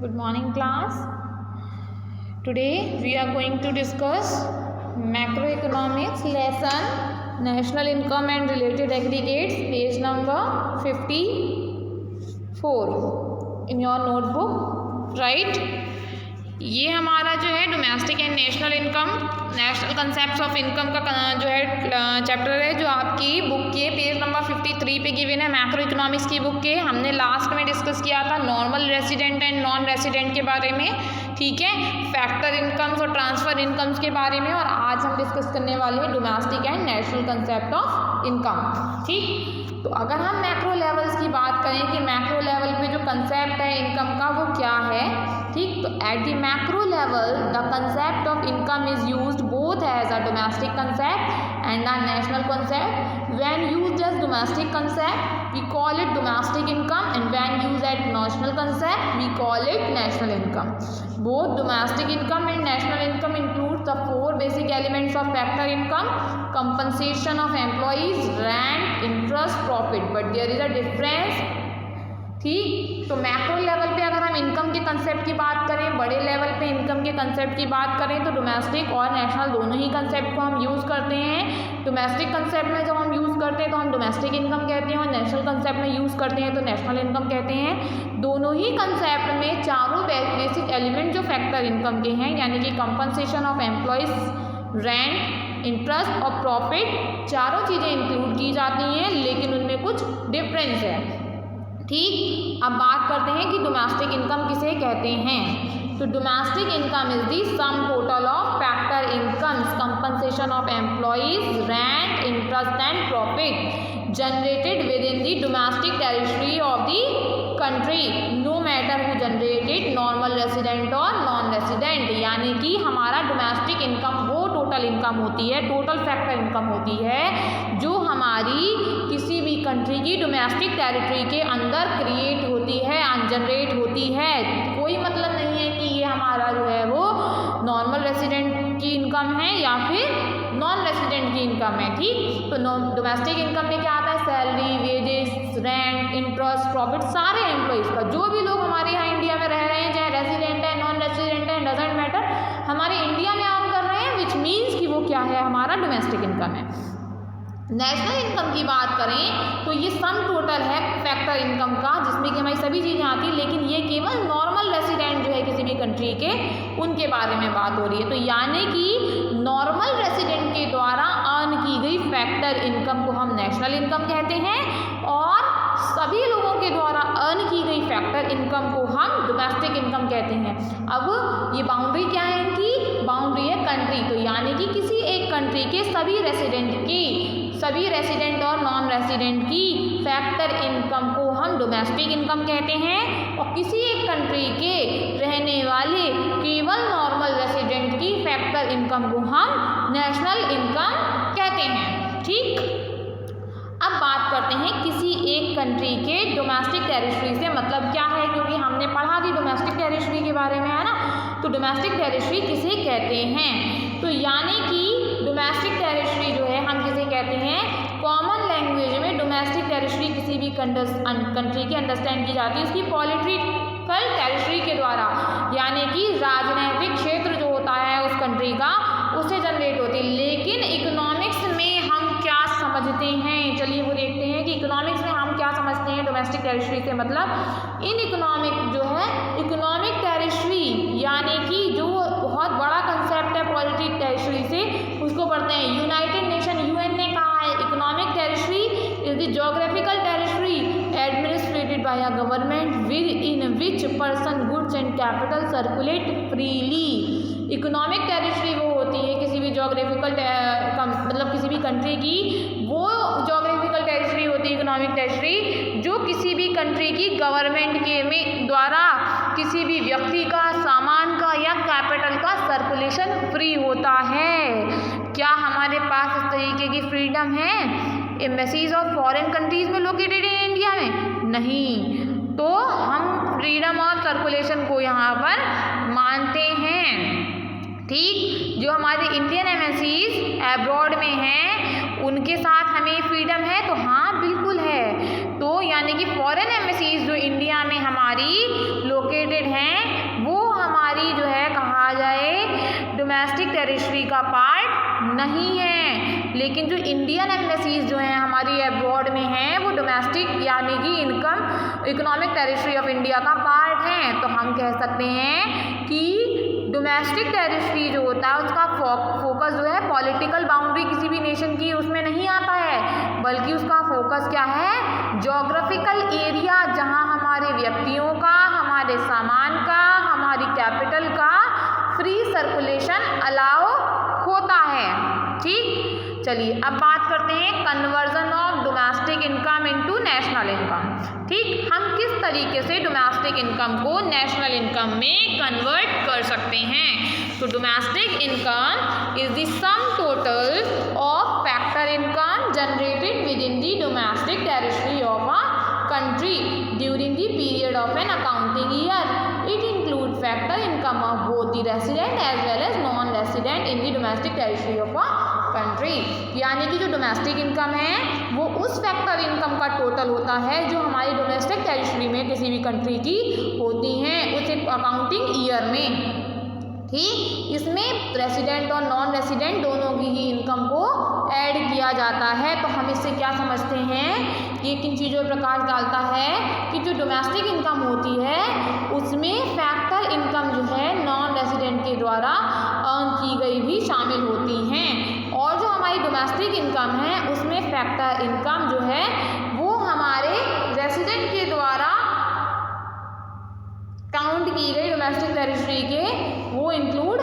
Good morning, class. Today we are going to discuss macroeconomics lesson national income and related aggregates, page number 54 in your notebook. Right? ये हमारा जो है domestic and national income, national concept of income का जो है chapter है, जो आपकी बुक के पेज नंबर 53 पे गिवन है, मैक्रो इकोनॉमिक्स की बुक के। हमने लास्ट में डिस्कस किया था normal resident and non resident के बारे में, ठीक है, फैक्टर इनकम्स और ट्रांसफर इनकम्स के बारे में, और आज हम डिस्कस करने वाले हैं domestic and national concept of income. ठीक, तो अगर हम मैक्रो लेवल्स की बात करें कि मैक्रो लेवल पे जो कंसेप्ट है इनकम का वो क्या है, ठीक, तो at the macro level the concept of income is used both as a domestic concept and a national concept. When used as domestic concept we call it domestic income, and when used as national concept we call it national income. Both domestic income and national income includes the four basic elements of factor income: compensation of employees, rent, interest, profit, but there is a difference. ठीक, तो macro level पे अगर हम income के concept की बात करें, बड़े लेवल पे इनकम के कंसेप्ट की बात करें, तो डोमेस्टिक और नेशनल दोनों ही कंसेप्ट को हम यूज़ करते हैं। डोमेस्टिक कंसेप्ट में जब हम यूज़ करते हैं तो हम डोमेस्टिक इनकम कहते हैं, और नेशनल कंसेप्ट में यूज़ करते हैं तो नेशनल इनकम कहते हैं। दोनों ही कंसेप्ट में चारों बेसिक एलिमेंट जो फैक्टर इनकम के हैं, यानी कि compensation of employees, rent, interest और प्रॉफिट, चारों चीज़ें इंक्लूड की जाती हैं, लेकिन उनमें कुछ डिफरेंस है। ठीक, अब बात करते हैं कि डोमेस्टिक इनकम किसे कहते हैं। तो domestic income is the sum total of factor incomes, compensation of employees, rent, interest and profit generated within the domestic territory of the country, no matter who generated, normal resident और non resident. यानी कि हमारा domestic income वो total income होती है, total factor income होती है जो हमारी किसी भी कंट्री की डोमेस्टिक टेरिटरी के अंदर क्रिएट होती है, जनरेट होती है। कोई मतलब नहीं है कि ये हमारा जो है वो नॉर्मल रेसिडेंट की इनकम है या फिर नॉन रेसिडेंट की इनकम है। ठीक, तो डोमेस्टिक इनकम में क्या आता है? Salary, wages, rent, interest, profit, सारे एम्प्लॉइज का, जो भी लोग हमारे यहाँ इंडिया में रह रहे हैं, चाहे रेसिडेंट है, नॉन रेसिडेंट है, डजेंट मैटर, हमारे इंडिया में अर्न कर रहे हैं, विच मीन्स कि वो क्या है, हमारा डोमेस्टिक इनकम है। नेशनल इनकम की बात करें तो ये सम टोटल है फैक्टर इनकम का, जिसमें कि हमारी सभी चीज़ें आती हैं, लेकिन ये केवल नॉर्मल रेसिडेंट जो है किसी भी कंट्री के, उनके बारे में बात हो रही है। तो यानी कि नॉर्मल रेसिडेंट के द्वारा अर्न की गई फैक्टर इनकम को हम नेशनल इनकम कहते हैं, और सभी लोगों के द्वारा अर्न की गई फैक्टर इनकम को हम डोमेस्टिक इनकम कहते हैं। अब ये बाउंड्री क्या है इनकी? बाउंड्री है कंट्री, तो यानी कि किसी एक कंट्री के सभी रेसिडेंट और नॉन रेसिडेंट की फैक्टर इनकम को हम डोमेस्टिक इनकम कहते हैं, और किसी एक कंट्री के रहने वाले केवल नॉर्मल रेसिडेंट की फैक्टर इनकम को हम नेशनल इनकम कहते हैं। ठीक, अब बात करते हैं किसी एक कंट्री के डोमेस्टिक टेरिटरी से मतलब क्या है, क्योंकि हमने पढ़ा थी डोमेस्टिक टेरिटरी के बारे में, है ना। तो डोमेस्टिक टेरिटरी किसे कहते हैं? तो यानी कि डोमेस्टिक टेरिटरी जो है हम किसे कहते हैं? कॉमन लैंग्वेज में डोमेस्टिक टेरिटरी किसी भी कंट्री की अंडरस्टैंड की जाती है उसकी पॉलिटिकल टेरिटरी के द्वारा, यानी कि राजनीतिक क्षेत्र जो होता है उस कंट्री का, उससे जनरेट होती है। लेकिन इकोनॉमिक्स में हम क्या समझते हैं, चलिए वो देखते हैं कि इकोनॉमिक्स में हम क्या समझते हैं डोमेस्टिक टेरिटरी से मतलब। इन इकोनॉमिक जो है इकोनॉमिक टेरिटरी, यानी कि जो बहुत बड़ा कंसेप्ट है पॉलिटिकल टेरिटरी से, उसको पढ़ते हैं। यूनाइटेड नेशन यूएन ने कहा है economic territory is the geographical territory administered by a government within which person, goods and capital circulate freely. Economic territory वो होती है किसी भी ज्योग्राफिकल मतलब किसी भी कंट्री की वो ज्योग्राफिकल टेरिटरी होती है इकोनॉमिक टेरिटरी जो किसी भी कंट्री की गवर्नमेंट के में द्वारा किसी भी व्यक्ति का, सामान का या कैपिटल का सर्कुलेशन फ्री होता है। क्या हमारे पास इस तरीके की फ्रीडम है एम्बेसीज ऑफ फॉरेन कंट्रीज में लोकेटेड इन इंडिया में? नहीं। तो हम फ्रीडम ऑफ सर्कुलेशन को यहाँ पर मानते हैं। ठीक, जो हमारे इंडियन एम्बेसीज एब्रॉड में हैं उनके साथ हमें फ्रीडम है, तो हाँ बिल्कुल है। तो यानी कि फॉरेन एम्बेसीज जो इंडिया में हमारी लोकेटेड हैं लेकिन जो इंडियन एम्बेसीज जो हैं हमारी अब्रॉड में हैं वो डोमेस्टिक यानी कि income economic territory of India का पार्ट हैं। तो हम कह सकते हैं कि डोमेस्टिक टेरिटरी जो होता है उसका फोकस जो है पॉलिटिकल बाउंड्री किसी भी नेशन की उसमें नहीं आता है, बल्कि उसका फोकस क्या है, ज्योग्राफिकल एरिया जहां हमारे व्यक्तियों का, हमारे सामान का, हमारी कैपिटल का फ्री सर्कुलेशन अलाउ होता है। ठीक, चलिए अब बात करते हैं conversion of domestic income into national income. ठीक, हम किस तरीके से डोमेस्टिक इनकम को नेशनल इनकम में कन्वर्ट कर सकते हैं। तो domestic income is the sum total of factor income generated within the domestic territory of a country during the period of an accounting year. It includes factor income of both the resident as well as non-resident in the domestic territory of a country. यानी कि जो domestic income है वो उस factor income का total होता है जो हमारी डोमेस्टिक टेरिटरी में किसी भी कंट्री की होती हैं उस अकाउंटिंग ईयर में। ठीक, इसमें रेसिडेंट और नॉन रेसिडेंट दोनों की ही इनकम को ऐड किया जाता है। तो हम इससे क्या समझते हैं, ये किन चीज़ों पर प्रकाश डालता है कि जो डोमेस्टिक इनकम होती है उसमें फैक्टर इनकम जो है नॉन रेसिडेंट के द्वारा अर्न की गई भी शामिल होती हैं, और जो हमारी डोमेस्टिक इनकम है उसमें फैक्टर इनकम जो है वो हमारे रेसिडेंट के द्वारा काउंट की गई डोमेस्टिक टेरिटरी के वो इंक्लूड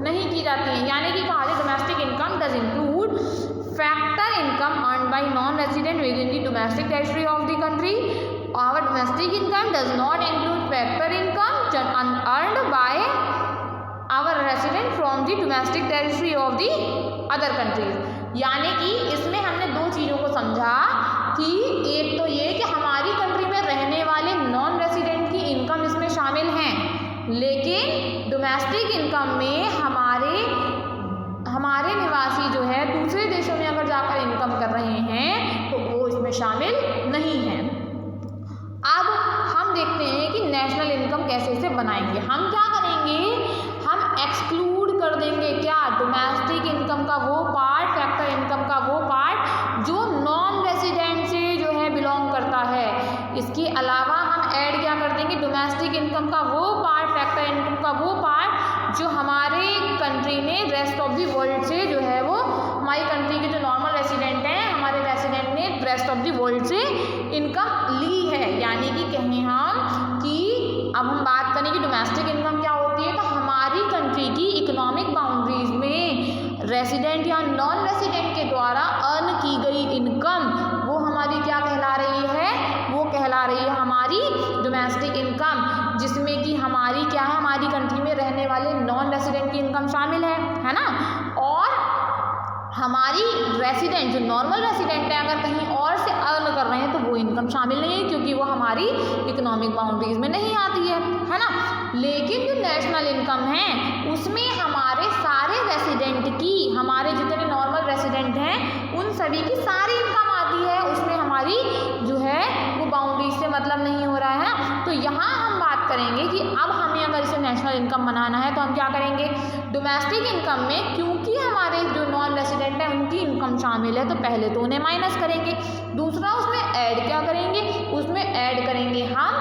नहीं की जाती है। यानी कि कहा जाए domestic income does include factor income earn by non resident within the domestic territory of the country. Our domestic income does not include factor income earned by our resident from the domestic territory of the other countries. यानी कि इसमें हमने दो चीज़ों को समझा कि एक तो ये कि हमारी कंट्री में रहने वाले नॉन रेसिडेंट की इनकम इसमें शामिल हैं, लेकिन डोमेस्टिक इनकम में हमारे निवासी जो है दूसरे देशों में अगर जाकर इनकम कर रहे हैं तो वो इसमें शामिल नहीं है। अब हम देखते हैं कि नेशनल इनकम कैसे इसे बनाएंगे। हम क्या करेंगे, हम एक्सक्लूड कर देंगे क्या, डोमेस्टिक इनकम का वो पार्ट, फैक्टर इनकम का वो पार्ट जो नॉन रेसिडेंट से जो है बिलोंग करता है। इसके अलावा हम ऐड क्या कर देंगे, डोमेस्टिक इनकम का वो पार्ट, फैक्टर इनकम का वो पार्ट जो हमारे कंट्री ने रेस्ट ऑफ द वर्ल्ड से जो है वो हमारी कंट्री के जो नॉर्मल रेसिडेंट हैं, हमारे रेसिडेंट ने रेस्ट ऑफ द वर्ल्ड से इनकम ली है। यानी कि कहें हम कि अब हम बात करें कि डोमेस्टिक इनकम क्या होती है, तो हमारी कंट्री की इकोनॉमिक बाउंड्रीज में रेसिडेंट या नॉन रेसिडेंट के द्वारा अर्न की गई इनकम वो हमारी क्या कहला रही है, वो कहला रही है हमारी डोमेस्टिक इनकम, जिसमें कि हमारी क्या है, हमारी कंट्री में रहने वाले नॉन रेसिडेंट की इनकम शामिल है ना। और हमारी रेसिडेंट जो नॉर्मल रेसिडेंट है अगर कहीं और से अर्न कर रहे हैं तो वो इनकम शामिल नहीं है, क्योंकि वो हमारी इकोनॉमिक बाउंड्रीज में नहीं आती है ना। लेकिन जो नेशनल इनकम है उसमें हमारे सारे रेसिडेंट की, हमारे जितने नॉर्मल रेसिडेंट हैं उन सभी की सारी इनकम आती है, उसमें हमारी जो है वो बाउंड्रीज से मतलब नहीं हो रहा है। तो यहाँ हम बात करेंगे कि अब हमें अगर इसे नेशनल इनकम बनाना है तो हम क्या करेंगे, डोमेस्टिक इनकम में क्योंकि हमारे जो नॉन रेसिडेंट है उनकी इनकम शामिल है तो पहले तो उन्हें माइनस करेंगे, दूसरा उसमें ऐड क्या करेंगे, उसमें ऐड करेंगे हम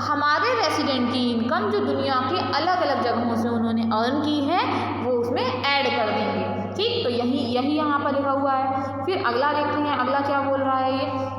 हमारे रेसिडेंट की इनकम जो दुनिया के अलग अलग जगहों से उन्होंने अर्न की है वो उसमें ऐड कर देंगे। ठीक, तो यही यहाँ पर लिखा हुआ है। फिर अगला देखते हैं, अगला क्या बोल रहा है ये।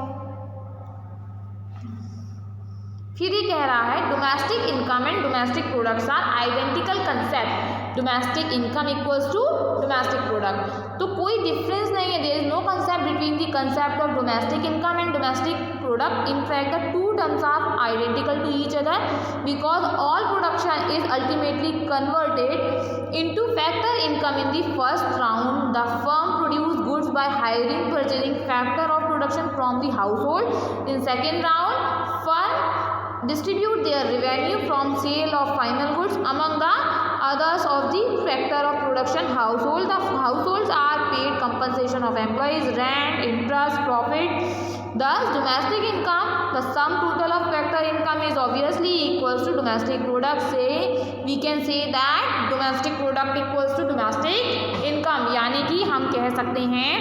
फिर ये कह रहा है domestic income and domestic products are identical concept, domestic income equals to domestic product. तो कोई डिफरेंस नहीं है, there is no concept between the concept of domestic income and domestic product. In fact the two terms are identical to each other because all production is ultimately converted into factor income in the first round. The firm produce goods by hiring purchasing factor of production from the household. In second round, firm distribute their revenue from sale of final goods among the others of the factor of production household. The households are paid compensation of employees, rent, interest, profit. Thus, domestic income, the sum total of factor income is obviously equals to domestic product. Say we can say that domestic product equals to domestic income. यानी कि हम कह सकते हैं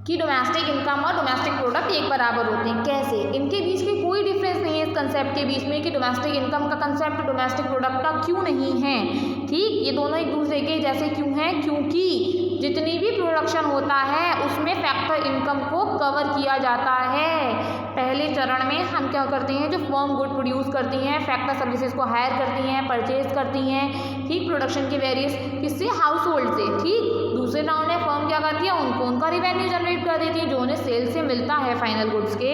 कि domestic income और domestic product एक बराबर होते हैं। कैसे? इनके बीच की कोई डिफरेंस नहीं है इस कंसेप्ट के बीच में कि डोमेस्टिक इनकम का कंसेप्ट डोमेस्टिक प्रोडक्ट का क्यों नहीं है। ठीक, ये दोनों एक दूसरे के जैसे क्यों हैं? क्योंकि जितनी भी प्रोडक्शन होता है उसमें फैक्टर इनकम को कवर किया जाता है। पहले चरण में हम क्या करते हैं, जो फर्म गुड प्रोड्यूस करती हैं, फैक्टर सर्विसेज को हायर करती हैं, परचेज करती हैं, ठीक, प्रोडक्शन के वेरियस किससे? हाउस होल्ड से। ठीक, दूसरे राउंड में फर्म क्या करती है, उनको उनका रिवेन्यू जनरेट कर देती है जो उन्हें सेल से मिलता है फाइनल गुड्स के,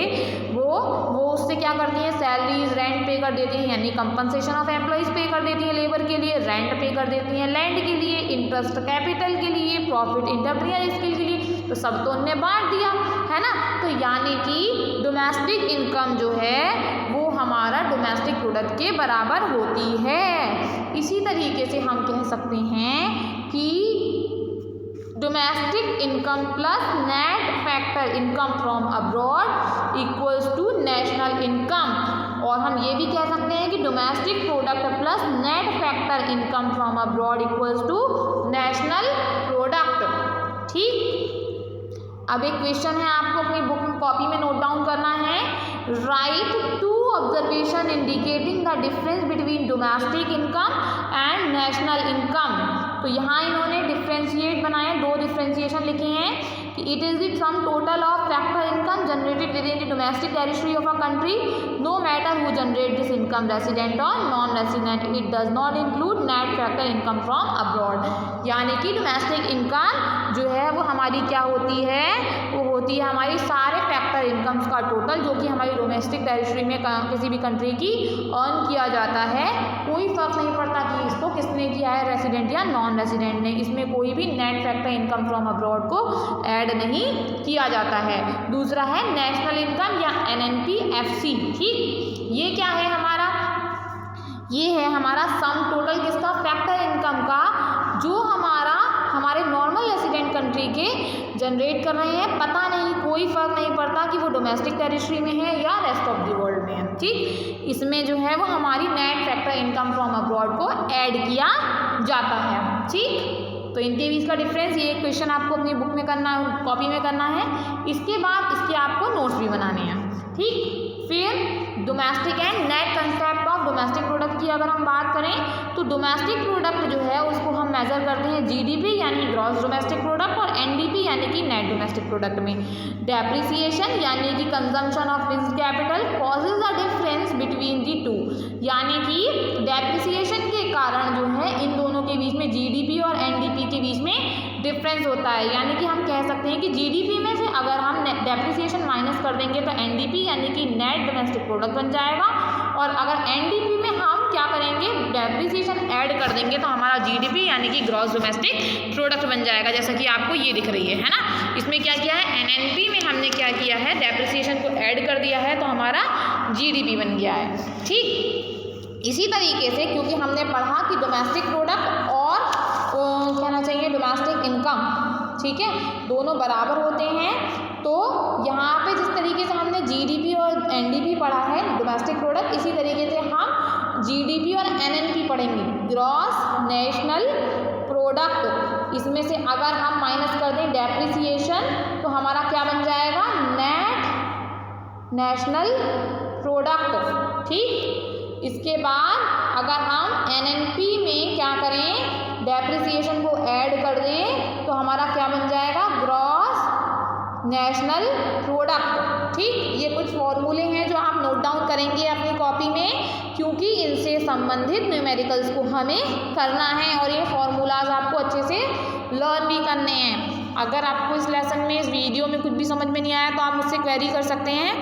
वो उससे क्या करती हैं, सैलरीज, रेंट पे कर देती हैं, यानी कंपनसेशन ऑफ एम्प्लॉइज पे कर देती हैं लेबर के लिए, रेंट पे कर देती हैं लैंड के लिए, इंटरेस्ट कैपिटल के लिए, प्रॉफिट इंटरप्रेन्योर स्किल के लिए, तो सब तो उनने बांट दिया है ना। तो यानी कि डोमेस्टिक इनकम जो है वो हमारा डोमेस्टिक प्रोडक्ट के बराबर होती है। इसी तरीके से हम कह सकते हैं कि domestic income plus net factor income from abroad equals to national income. और हम ये भी कह सकते हैं कि domestic product plus net factor income from abroad equals to national product. ठीक, अब एक क्वेश्चन है, आपको अपनी बुक कॉपी में नोट डाउन करना है। Write two observation indicating the difference between domestic income and national income. तो यहाँ इन्होंने डिफ्रेंशिएट बनाए, दो डिफ्रेंशिएशन लिखे हैं कि it is the sum total of factor income generated within the domestic territory of a country no matter who generate this income, resident और non resident, it does not include net factor income from abroad. यानी कि domestic income जो है वो हमारी क्या होती है, वो होती है हमारी सारे फैक्टर इनकम्स का टोटल जो कि हमारी डोमेस्टिक टेरिटरी में किसी भी कंट्री की अर्न किया जाता है। कोई फर्क नहीं पड़ता कि इसको किसने किया है, रेसिडेंट या नॉन रेसिडेंट ने, इसमें कोई भी net factor income from abroad को ऐड नहीं किया जाता है। दूसरा है नेशनल इनकम या NNP-FC। ठीक, ये क्या है हमारा, ये है हमारा सम टोटल किसका, फैक्टर इनकम का, जो हमारे नॉर्मल रेसिडेंट कंट्री के जनरेट कर रहे हैं। पता नहीं, कोई फर्क नहीं पड़ता कि वो डोमेस्टिक टेरिटरी में है या रेस्ट ऑफ द वर्ल्ड में है। ठीक, इसमें जो है वो हमारी net factor income from abroad को ऐड किया जाता है। ठीक, तो इनके बीच का डिफरेंस, ये क्वेश्चन आपको अपनी बुक में करना, कॉपी में करना है। इसके बाद इसके आपको नोट्स भी बनाने हैं। ठीक, फिर domestic and net concept of domestic product की अगर हम बात करें तो डोमेस्टिक प्रोडक्ट जो है उसको हम मेजर करते हैं GDP यानी ग्रॉस डोमेस्टिक प्रोडक्ट और NDP यानी कि नेट डोमेस्टिक प्रोडक्ट में। डेप्रिसिएशन यानी कि consumption of fixed capital causes the difference between the two, यानी कि डेप्रिसिएशन के कारण जो है इन दोनों के बीच में GDP और NDP के बीच में डिफरेंस होता है। यानी कि हम कह सकते हैं कि GDP में से अगर हम डेप्रिसिएशन माइनस कर देंगे तो NDP यानी कि नेट डोमेस्टिक प्रोडक्ट बन जाएगा, और अगर NDP में हम क्या करेंगे, डेप्रिसिएशन ऐड कर देंगे तो हमारा GDP यानी कि ग्रॉस डोमेस्टिक प्रोडक्ट बन जाएगा, जैसा कि आपको ये दिख रही है ना। इसमें क्या किया है, NNP में हमने क्या किया है, डेप्रिसिएशन को ऐड कर दिया है तो हमारा GDP बन गया है। ठीक, इसी तरीके से क्योंकि हमने पढ़ा कि डोमेस्टिक प्रोडक्ट और कहना चाहिए डोमेस्टिक इनकम, ठीक है, दोनों बराबर होते हैं। तो यहाँ पे जिस तरीके से हमने GDP और NDP पढ़ा है डोमेस्टिक प्रोडक्ट, इसी तरीके से हम GDP और NNP पढ़ेंगे, ग्रॉस नेशनल प्रोडक्ट। इसमें से अगर हम माइनस कर दें डेप्रिसिएशन तो हमारा क्या बन जाएगा, नेट नेशनल प्रोडक्ट। ठीक, इसके बाद अगर हम NNP में क्या करें, डेप्रिसिएशन को ऐड कर दें तो हमारा क्या बन जाएगा, ग्रॉस नेशनल प्रोडक्ट। ठीक, ये कुछ फॉर्मूले हैं जो आप नोट डाउन करेंगे अपनी कॉपी में, क्योंकि इनसे संबंधित न्यूमेरिकल्स को हमें करना है और ये फॉर्मूलाज आपको अच्छे से लर्न भी करने हैं। अगर आपको इस लेसन में, इस वीडियो में कुछ भी समझ में नहीं आया तो आप मुझसे क्वेरी कर सकते हैं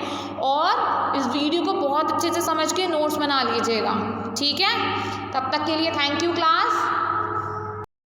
और इस वीडियो को बहुत अच्छे से समझ के नोट्स बना लीजिएगा। ठीक है, तब तक के लिए थैंक यू क्लास।